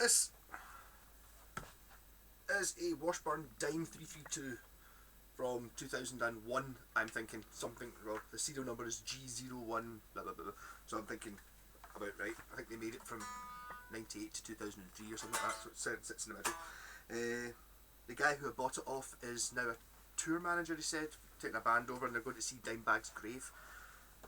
this is a Washburn Dime 332 from 2001. I'm thinking something, well, the serial number is G01, blah, blah, blah, blah. So I'm thinking about right. I think they made it from 98 to 2003 or something like that, so it sits in the middle. The guy who I bought it off is now a tour manager, he said, taking a band over, and they're going to see Dimebag's grave.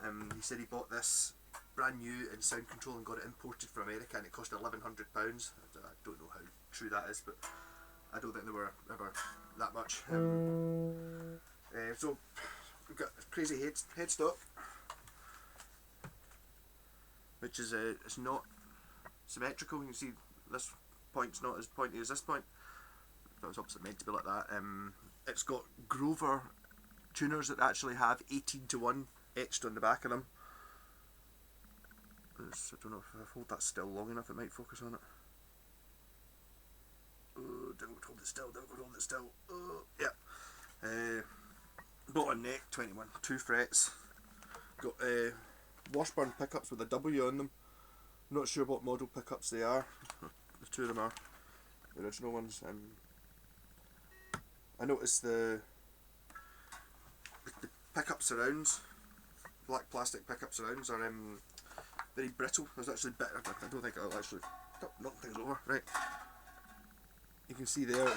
He said he bought this brand new in sound control and got it imported from America, and it cost £1,100. I don't know how true that is, but I don't think they were ever that much. So we've got a crazy headstock, which is it's not symmetrical. You can see this point's not as pointy as this point. That was obviously meant to be like that. It's got Grover tuners that actually have 18:1 etched on the back of them. I don't know if I hold that still long enough, it might focus on it. Oh, didn't hold it still, yeah. Bottom neck, 21, 2 frets. Got Washburn pickups with a W on them. Not sure what model pickups they are. The two of them are the original ones. I noticed the pickup surrounds, black plastic pickup surrounds, are very brittle. There's actually better. I don't think I'll actually knock things over. Right, you can see there.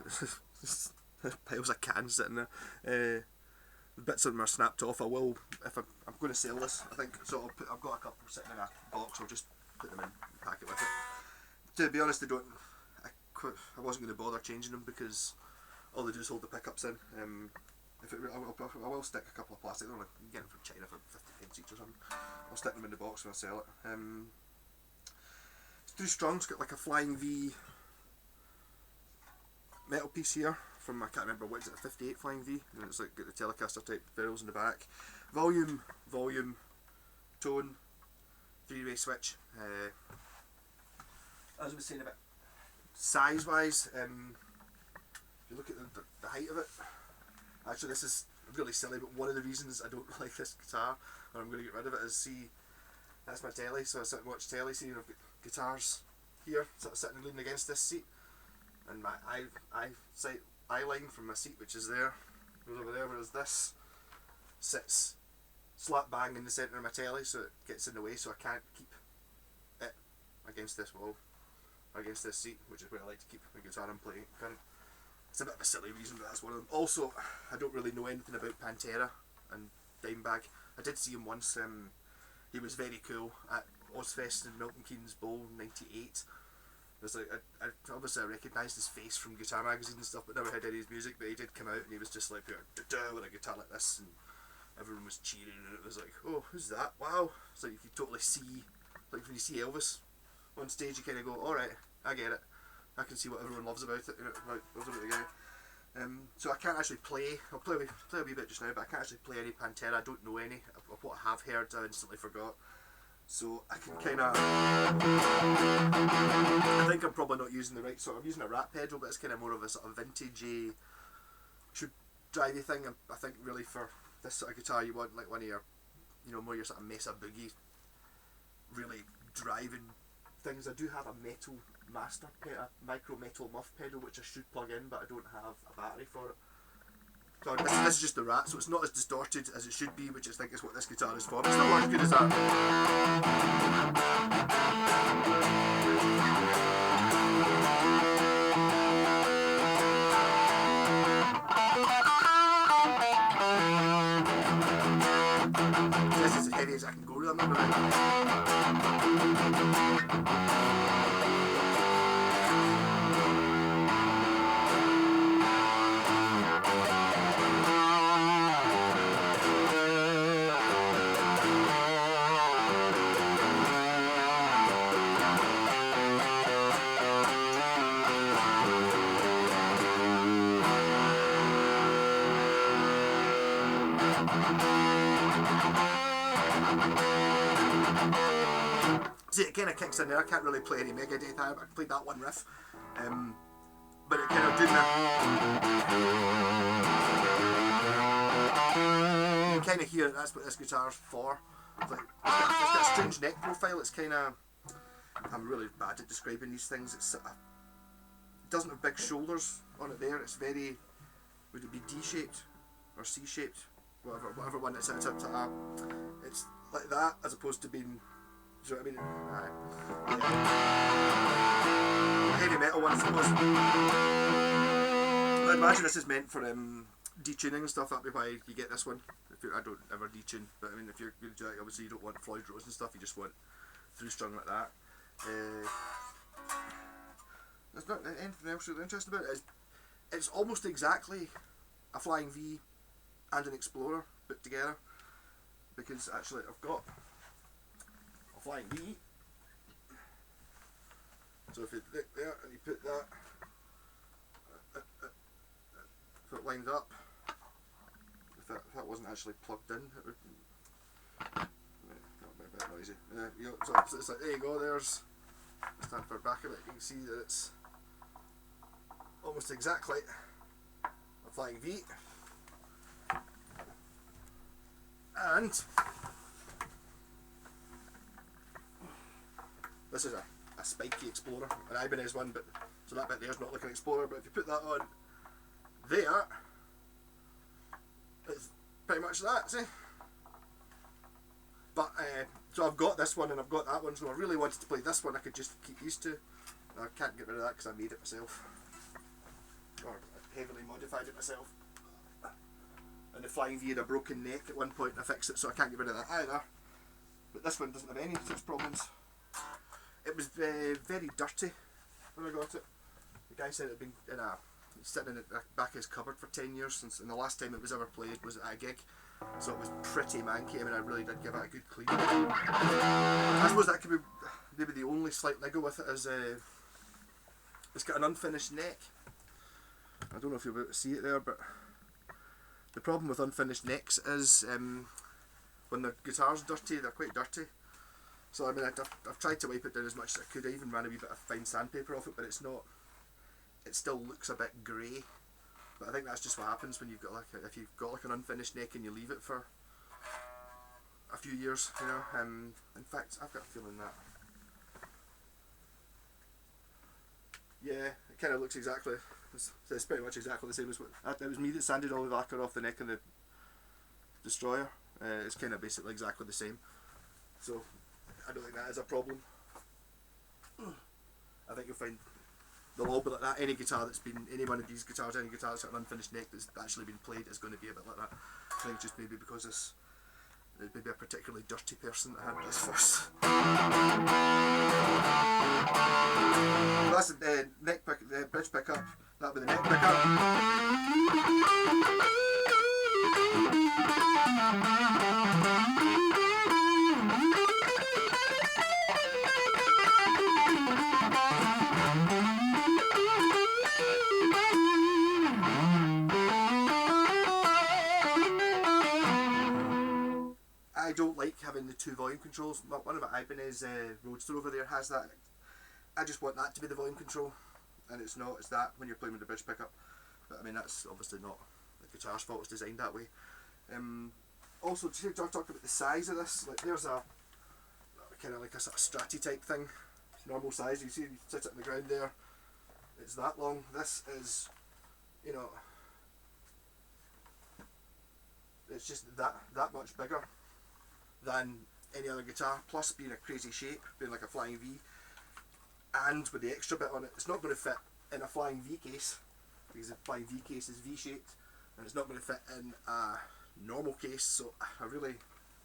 There's piles of cans sitting there. The bits of them are snapped off. I will, if I'm going to sell this, I think. So I've got a couple sitting in a box. I'll just put them in and pack it with it. To be honest, I wasn't going to bother changing them because all they do is hold the pickups in. I will stick a couple of plastic. You can get them from China for 50p each or something. I'll stick them in the box when I sell it. It's 2 strung. It's got like a Flying V metal piece here from, I can't remember what is it, a 58 Flying V, and it's like got the Telecaster type ferrules in the back. Volume, tone, 3-way switch. As I was saying about size wise, if you look at the height of it, actually this is really silly, but one of the reasons I don't like this guitar, or I'm going to get rid of it, is see, that's my telly, so I sit and watch telly, see I've got guitars here, sort of sitting and leaning against this seat, and my eye line from my seat, which is there, goes over there, whereas this sits slap bang in the centre of my telly, so it gets in the way, so I can't keep it against this wall, against this seat, which is where I like to keep my guitar and playing current. It's a bit of a silly reason, but that's one of them. Also, I don't really know anything about Pantera and Dimebag. I did see him once. He was very cool at Ozfest in Milton Keynes Bowl '98. There's like, obviously I recognised his face from Guitar Magazine and stuff, but never heard any of his music. But he did come out and he was just like with a guitar like this, and everyone was cheering, and it was like, oh, who's that? Wow! It's like you could totally see, like when you see Elvis on stage, you kind of go, all right, I get it. I can see what everyone loves about it, loves about the guy. So I can't actually play. I'll play a wee bit just now, but I can't actually play any Pantera. I don't know any of what I have heard. I instantly forgot. So I can kind of. I think I'm probably not using the right sort. I'm using a rat pedal, but it's kind of more of a sort of vintagey, should drivey thing. I think really for this sort of guitar, you want like one of your, more your sort of Mesa Boogie, really driving things. I do have a metal master a micro metal muff pedal which I should plug in, but I don't have a battery for it. So this is just the rat, so it's not as distorted as it should be, which I think is what this guitar is for. It's not as good as that. This is as heavy as I can go with them. See, it kind of kicks in there. I can't really play any Megadeth. I played that one riff, but it kind of did that. You kind of hear it. That's what this guitar's for. It's got a strange neck profile. It's kind of I'm really bad at describing these things. It doesn't have big shoulders on it there. It's very, would it be D-shaped or C-shaped? Whatever one it's at. It's like that as opposed to being, do you know what I mean? Yeah. Heavy metal one, I suppose. I imagine this is meant for detuning and stuff. That'd be why you get this one. I don't ever detune, but I mean, if you're going to do that, obviously you don't want Floyd Rose and stuff. You just want through strung like that. There's not anything else really interesting about it. It's almost exactly a Flying V and an Explorer put together, because actually I've got a Flying V. So if you look there and you put that, if it lined up, if that wasn't actually plugged in, it would that would be a bit noisy. So it's like, there you go, there's the Stanford back of it. You can see that it's almost exactly a Flying V. And this is a spiky Explorer, an Ibanez one, but so that bit there's not like an Explorer, but if you put that on there, it's pretty much that, see? But, so I've got this one and I've got that one, so I really wanted to play this one. I could just keep these two. I can't get rid of that because I made it myself, or heavily modified it myself. And the Flying V had a broken neck at one point and I fixed it, so I can't get rid of that either. But this one doesn't have any such problems. It was very dirty when I got it. The guy said it had been sitting in the back of his cupboard for 10 years since, and the last time it was ever played was at a gig. So it was pretty manky. I mean, I really did give it a good clean. I suppose that could be maybe the only slight niggle with it is it's got an unfinished neck. I don't know if you'll be able to see it there, but the problem with unfinished necks is when the guitar's dirty, they're quite dirty. So I mean, I've tried to wipe it down as much as I could. I even ran a wee bit of fine sandpaper off it, but it's not. It still looks a bit grey. But I think that's just what happens when you've got if you've got like an unfinished neck and you leave it for a few years, you know. In fact, I've got a feeling that. Yeah, it kind of looks exactly. It's pretty much exactly the same as what it was me that sanded all the lacquer off the neck of the Destroyer. It's kind of basically exactly the same. So I don't think that is a problem. I think you'll find they'll all be like that. Any guitar that's been, any one of these guitars, any guitar that's got an unfinished neck that's actually been played is going to be a bit like that. I think just maybe because there's maybe a particularly dirty person that had this first. Well, that's the neck pick, the bridge pickup. That with the neck pickup. I don't like having the two volume controls. One of my Ibanez Roadster over there has that. I just want that to be the volume control, and it's not. It's that when you're playing with the bridge pickup. But I mean, that's obviously not the guitar's fault. It's designed that way. Also, to talk about the size of this, like there's a kind of like a sort of Stratty type thing, normal size. You see, you sit it on the ground there. It's that long. This is, you know, it's just that much bigger than any other guitar, plus being a crazy shape, being like a Flying V, and with the extra bit on it, it's not going to fit in a Flying V case, because the Flying V case is V-shaped, and it's not going to fit in a normal case, so I really,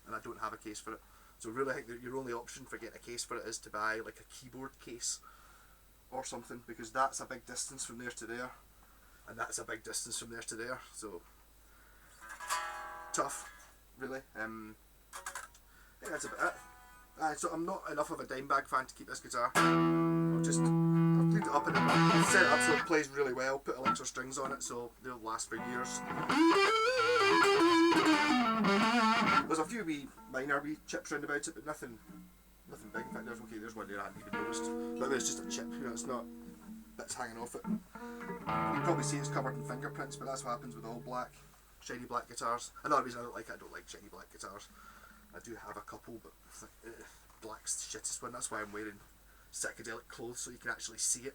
and I don't have a case for it, so really I think that your only option for getting a case for it is to buy like a keyboard case, or something, because that's a big distance from there to there, and that's a big distance from there to there, so tough, really. I think that's about it. So I'm not enough of a Dimebag fan to keep this guitar. I've cleaned it up and I've set it up so it plays really well, put electro strings on it so they'll last for years. There's a few minor chips round about it, but nothing big. In fact, there's one there I hadn't even noticed. But it's just a chip, you know, it's not bits hanging off it. You can probably see it's covered in fingerprints, but that's what happens with all shiny black guitars. Another reason I don't like shiny black guitars. I do have a couple, but black's the shittest one. That's why I'm wearing psychedelic clothes so you can actually see it.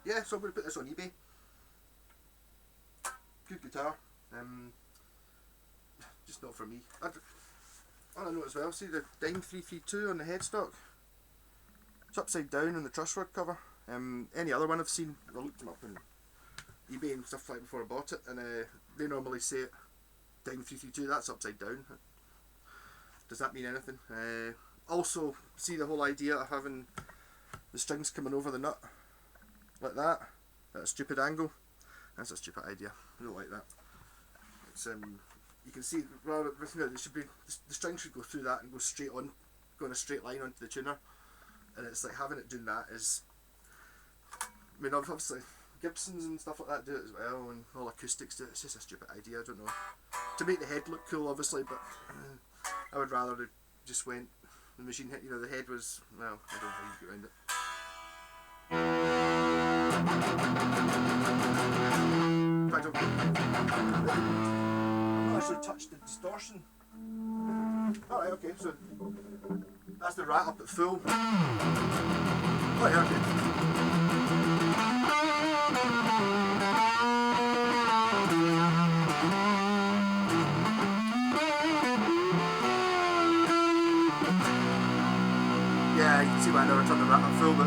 Yeah, so I'm going to put this on eBay. Good guitar. Just not for me. I know as well, see the Dime 332 on the headstock? It's upside down on the trussword cover. Any other one I've seen, I looked them up on eBay and stuff like before I bought it, and they normally say it, Dime 332, that's upside down. Does that mean anything? Also, see the whole idea of having the strings coming over the nut like that at a stupid angle? That's a stupid idea. I don't like that. It's you can see rather it should be the string should go through that and go straight on, go in a straight line onto the tuner, and it's like having it doing that is. I mean, obviously Gibsons and stuff like that do it as well, and all acoustics do it. It's just a stupid idea. I don't know. To make the head look cool, obviously, but I would rather they just went the machine hit. You know, the head was well. I don't know how you get around it. I've not actually touched the distortion. Alright, okay, so that's the rat up at full. Right, okay. Yeah, you can see why I never turned the rat up full, but